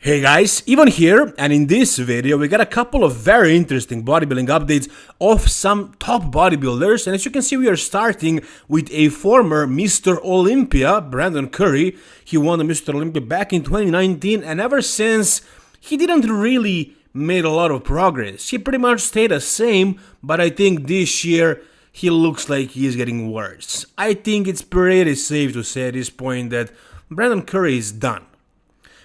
Hey guys, Ivan here, and in this video we got a couple of very interesting bodybuilding updates of some top bodybuilders, and as you can see we are starting with a former Mr. Olympia, Brandon Curry. He won the Mr. Olympia back in 2019, and ever since he didn't really made a lot of progress. He pretty much stayed the same, but I think this year he looks like he's getting worse. I think it's pretty safe to say at this point that Brandon Curry is done.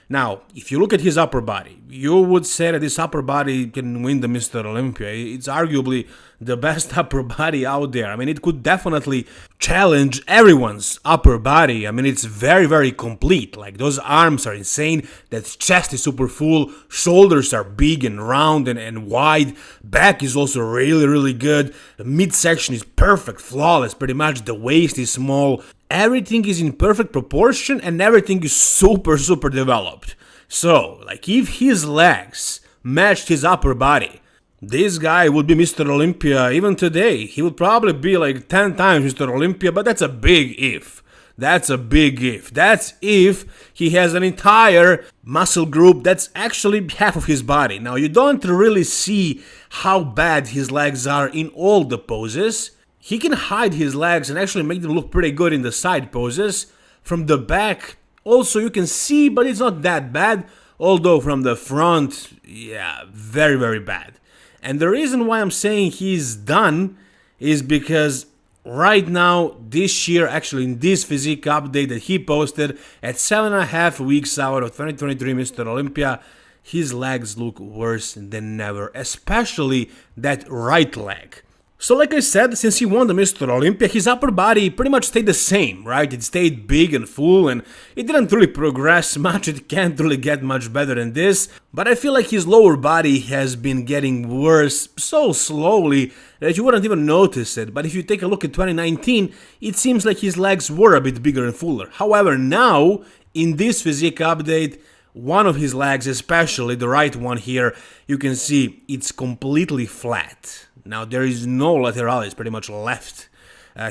Now, if you look at his upper body, you would say that this upper body can win the Mr. Olympia. It's arguably the best upper body out there. I mean, it could definitely challenge everyone's upper body. I mean, it's very, very complete. Like, those arms are insane. That chest is super full. Shoulders are big and round and wide. Back is also really, really good. The midsection is perfect, flawless. Pretty much the waist is small. Everything is in perfect proportion and everything is super, super developed. So, like, if his legs matched his upper body, this guy would be Mr. Olympia even today. He would probably be like 10 times Mr. Olympia, but that's a big if. That's a big if. That's if he has an entire muscle group that's actually half of his body. Now, you don't really see how bad his legs are in all the poses. He can hide his legs and actually make them look pretty good in the side poses. From the back, also you can see, but it's not that bad. Although from the front, yeah, very, very bad. And the reason why I'm saying he's done is because right now, this year, actually in this physique update that he posted at 7.5 weeks out of 2023 Mr. Olympia, his legs look worse than ever, especially that right leg. So like I said, since he won the Mr. Olympia, his upper body pretty much stayed the same, right? It stayed big and full and it didn't really progress much, it can't really get much better than this. But I feel like his lower body has been getting worse so slowly that you wouldn't even notice it. But if you take a look at 2019, it seems like his legs were a bit bigger and fuller. However, now, in this physique update, one of his legs, especially the right one here, you can see it's completely flat. Now, there is no lateralis pretty much left.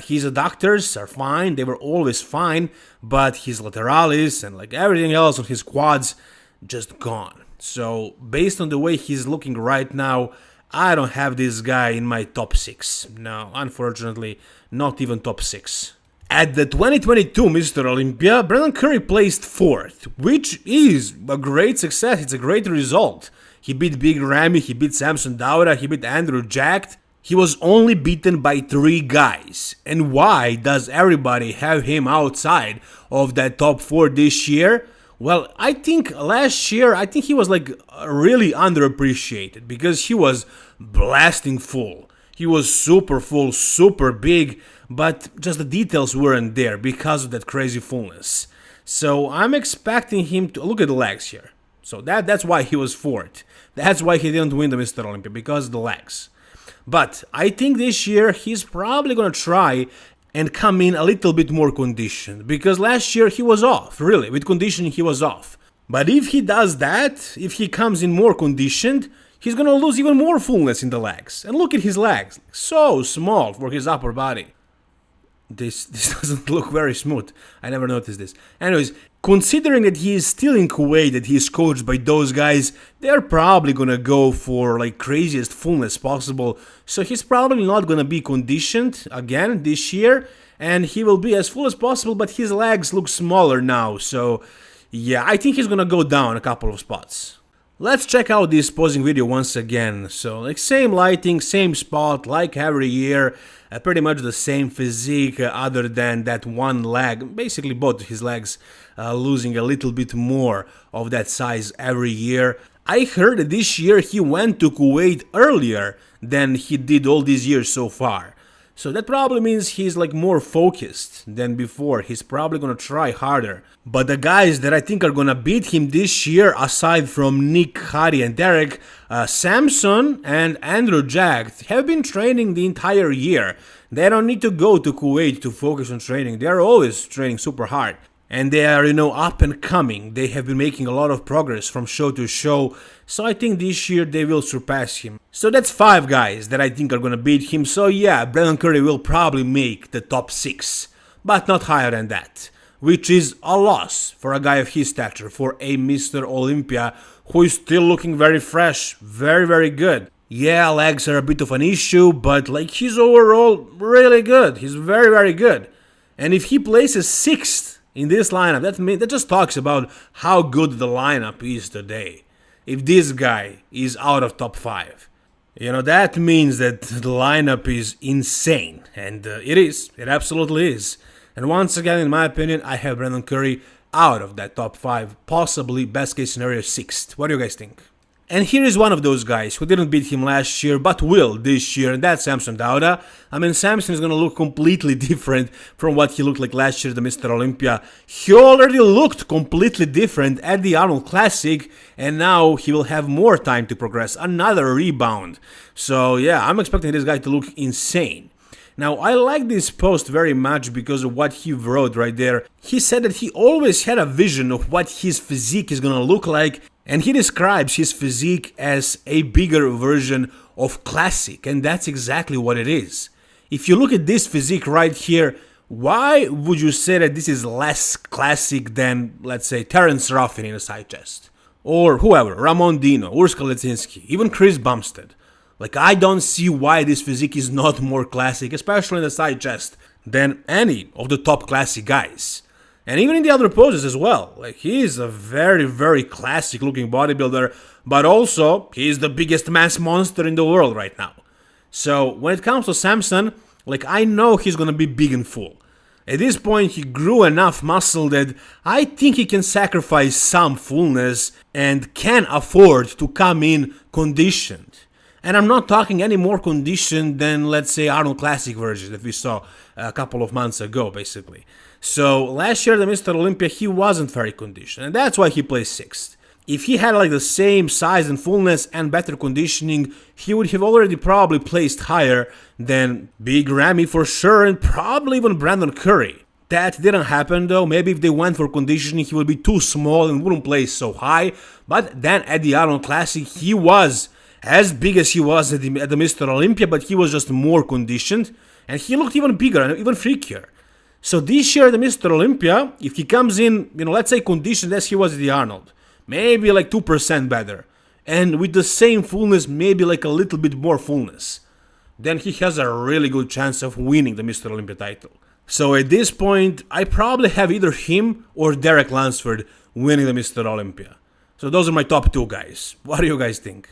His adductors are fine, they were always fine, but his lateralis and like everything else on his quads, just gone. So, based on the way he's looking right now, I don't have this guy in my top 6. No, unfortunately, not even top 6. At the 2022 Mr. Olympia, Brandon Curry placed 4th, which is a great success, it's a great result. He beat Big Ramy, he beat Samson Dauda, he beat Andrew Jacked. He was only beaten by 3 guys. And why does everybody have him outside of that top 4 this year? Well, I think last year, he was like really underappreciated because he was blasting full. He was super full, super big, but just the details weren't there because of that crazy fullness. So I'm expecting him to look at the legs here. So that's why he was 4th. That's why he didn't win the Mr. Olympia, because of the legs. But I think this year he's probably going to try and come in a little bit more conditioned. Because last year he was off, really. With conditioning he was off. But if he does that, if he comes in more conditioned, he's going to lose even more fullness in the legs. And look at his legs. So small for his upper body. This doesn't look very smooth. I never noticed this. Anyways, considering that he is still in Kuwait, that he is coached by those guys, they're probably gonna go for like craziest fullness possible. So he's probably not gonna be conditioned again this year, and he will be as full as possible, but his legs look smaller now. So yeah, I think he's gonna go down a couple of spots. Let's check out this posing video once again. So like same lighting, same spot, like every year, pretty much the same physique other than that one leg, basically both his legs losing a little bit more of that size every year. I heard that this year he went to Kuwait earlier than he did all these years so far. So that probably means he's like more focused than before. He's probably gonna try harder. But the guys that I think are gonna beat him this year, aside from Nick, Hari and Derek, Samson and Andrew Jacked have been training the entire year. They don't need to go to Kuwait to focus on training. They are always training super hard. And they are, up and coming. They have been making a lot of progress from show to show. So I think this year they will surpass him. So that's 5 guys that I think are gonna beat him. So yeah, Brandon Curry will probably make the top 6. But not higher than that. which is a loss for a guy of his stature, for a Mr. Olympia who is still looking very fresh, very, very good. Yeah, legs are a bit of an issue, but like he's overall really good. He's very, very good. And if he places 6th in this lineup, that just talks about how good the lineup is today. If this guy is out of top 5, that means that the lineup is insane. And it is. It absolutely is. And once again, in my opinion, I have Brandon Curry out of that top 5, possibly best case scenario 6th. What do you guys think? And here is one of those guys who didn't beat him last year, but will this year, and that's Samson Dauda. I mean, Samson is going to look completely different from what he looked like last year, the Mr. Olympia. He already looked completely different at the Arnold Classic, and now he will have more time to progress, another rebound. So yeah, I'm expecting this guy to look insane. Now, I like this post very much because of what he wrote right there. He said that he always had a vision of what his physique is going to look like, and he describes his physique as a bigger version of classic, and that's exactly what it is. If you look at this physique right here, why would you say that this is less classic than, let's say, Terence Ruffin in a side chest? Or whoever, Ramon Dino, Urska Lecinski, even Chris Bumstead. Like, I don't see why this physique is not more classic, especially in the side chest, than any of the top classic guys. And even in the other poses as well. Like, he is a very, very classic looking bodybuilder, but also he is the biggest mass monster in the world right now. So when it comes to Samson, like, I know he's gonna be big and full. At this point, he grew enough muscle that I think he can sacrifice some fullness and can afford to come in conditioned. And I'm not talking any more conditioned than, let's say, Arnold Classic version that we saw a couple of months ago, basically. So last year, the Mr. Olympia, he wasn't very conditioned, and that's why he placed 6th. If he had like the same size and fullness and better conditioning, he would have already probably placed higher than Big Ramy for sure, and probably even Brandon Curry. That didn't happen though. Maybe if they went for conditioning, he would be too small and wouldn't place so high. But then at the Arnold Classic, he was as big as he was at the Mr. Olympia, but he was just more conditioned, and he looked even bigger and even freakier. So this year, the Mr. Olympia, if he comes in, let's say conditioned as he was at the Arnold, maybe like 2% better, and with the same fullness, maybe like a little bit more fullness, then he has a really good chance of winning the Mr. Olympia title. So at this point, I probably have either him or Derek Lunsford winning the Mr. Olympia. So those are my top 2 guys. What do you guys think?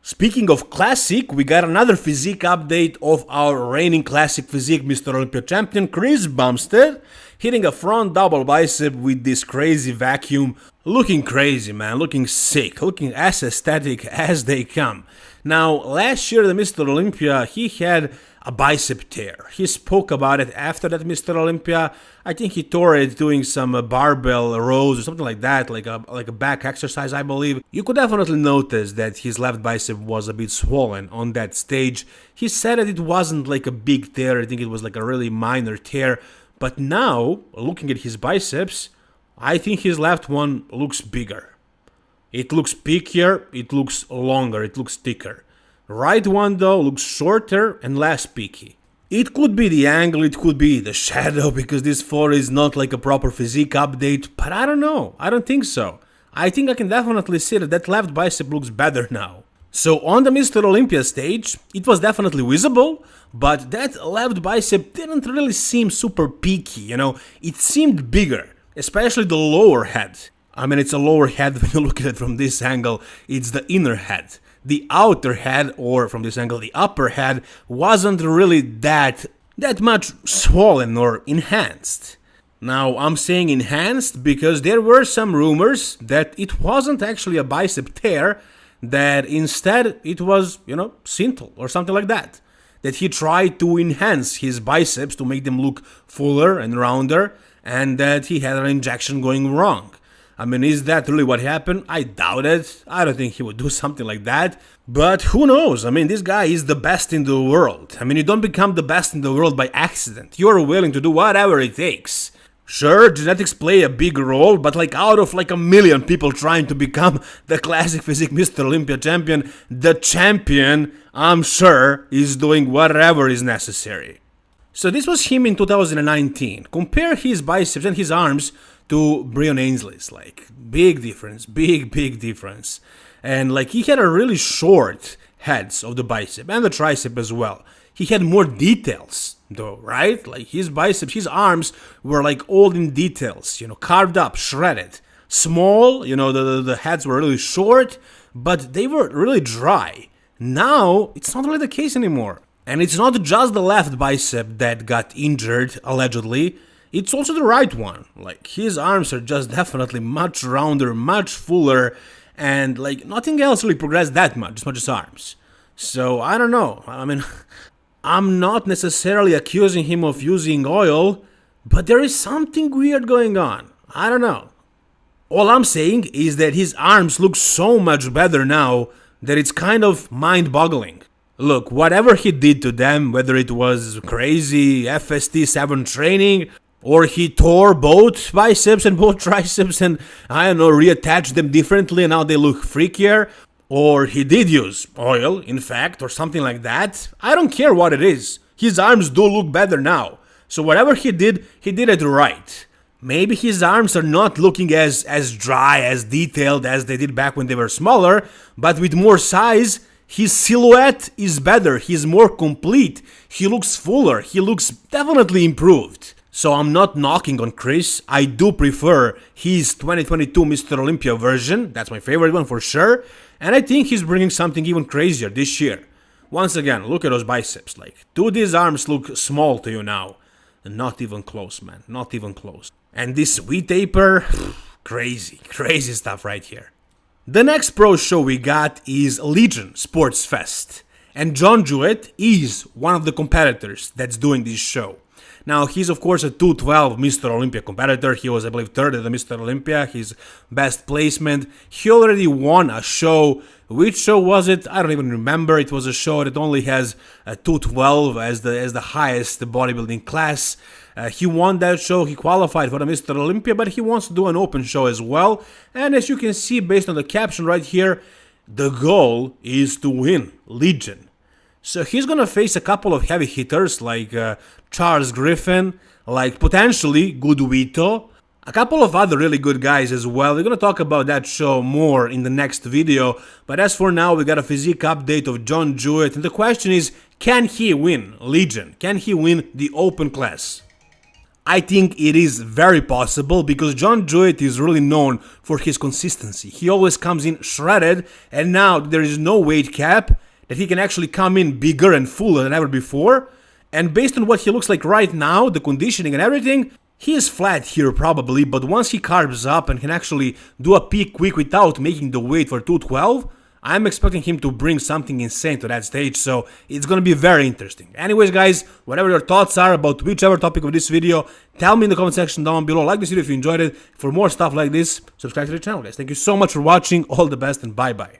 Speaking of classic, we got another physique update of our reigning classic physique Mr. Olympia champion Chris Bumstead, hitting a front double bicep with this crazy vacuum, looking crazy, man, looking sick, looking as aesthetic as they come. Now, last year the Mr. Olympia, he had a bicep tear. He spoke about it after that Mr. Olympia. I think he tore it doing some barbell rows or something like that, like a back exercise, I believe. You could definitely notice that his left bicep was a bit swollen on that stage. He said that it wasn't like a big tear. I think it was like a really minor tear. But now, looking at his biceps, I think his left one looks bigger. It looks peakier, it looks longer, it looks thicker. Right one though looks shorter and less peaky. It could be the angle, it could be the shadow, because this photo is not like a proper physique update, but I don't know, I don't think so. I think I can definitely see that left bicep looks better now. So on the Mr. Olympia stage, it was definitely visible, but that left bicep didn't really seem super peaky, it seemed bigger, especially the lower head. I mean, it's a lower head when you look at it from this angle, it's the inner head. The outer head, or from this angle, the upper head, wasn't really that much swollen or enhanced. Now, I'm saying enhanced because there were some rumors that it wasn't actually a bicep tear, that instead it was, Synthol or something like that. That he tried to enhance his biceps to make them look fuller and rounder, and that he had an injection going wrong. I mean, is that really what happened? I doubt it. I don't think he would do something like that. But who knows? I mean, this guy is the best in the world. I mean, you don't become the best in the world by accident. You're willing to do whatever it takes. Sure, genetics play a big role, but like out of like a million people trying to become the classic physique Mr. Olympia champion, the champion, I'm sure, is doing whatever is necessary. So this was him in 2019. Compare his biceps and his arms to Breon Ainsley's. Like, big difference, big difference. And like, he had a really short heads of the bicep and the tricep as well. He had more details though, right? Like, his biceps, his arms were like all in details, you know, carved up, shredded. Small, you know, the heads were really short, but they were really dry. Now, it's not really the case anymore. And it's not just the left bicep that got injured, allegedly, it's also the right one. Like, his arms are just definitely much rounder, much fuller, and like, nothing else really progressed that much as arms. So, I don't know. I mean, I'm not necessarily accusing him of using oil, but there is something weird going on. I don't know. All I'm saying is that his arms look so much better now that it's kind of mind-boggling. Look, whatever he did to them, whether it was crazy FST7 training, or he tore both biceps and both triceps and, I don't know, reattached them differently and now they look freakier, or he did use oil, in fact, or something like that, I don't care what it is. His arms do look better now. So whatever he did it right. Maybe his arms are not looking as dry, as detailed as they did back when they were smaller, but with more size, his silhouette is better, he's more complete, he looks fuller, he looks definitely improved. So I'm not knocking on Chris, I do prefer his 2022 Mr. Olympia version, that's my favorite one for sure, and I think he's bringing something even crazier this year. Once again, look at those biceps, like, do these arms look small to you now? Not even close, man, not even close. And this V-taper, crazy stuff right here. The next pro show we got is Legion Sports Fest, and John Jewett is one of the competitors that's doing this show. Now, he's of course a 212 Mr. Olympia competitor. He was, I believe, third at the Mr. Olympia, his best placement. He already won a show. Which show was it? I don't even remember. It was a show that only has a 212 as the highest bodybuilding class. He won that show, he qualified for the Mr. Olympia, but he wants to do an open show as well. And as you can see based on the caption right here, the goal is to win Legion. So he's gonna face a couple of heavy hitters like Charles Griffin, like potentially Guduito, a couple of other really good guys as well. We're gonna talk about that show more in the next video, but as for now, we got a physique update of John Jewett, and the question is, can he win Legion? Can he win the open class? I think it is very possible because John Jewett is really known for his consistency. He always comes in shredded, and now there is no weight cap, that he can actually come in bigger and fuller than ever before. And based on what he looks like right now, the conditioning and everything, he is flat here probably, but once he carbs up and can actually do a peak quick without making the weight for 212, I'm expecting him to bring something insane to that stage, so it's gonna be very interesting. Anyways guys, whatever your thoughts are about whichever topic of this video, tell me in the comment section down below. Like this video if you enjoyed it. For more stuff like this, subscribe to the channel guys. Thank you so much for watching, all the best and bye bye.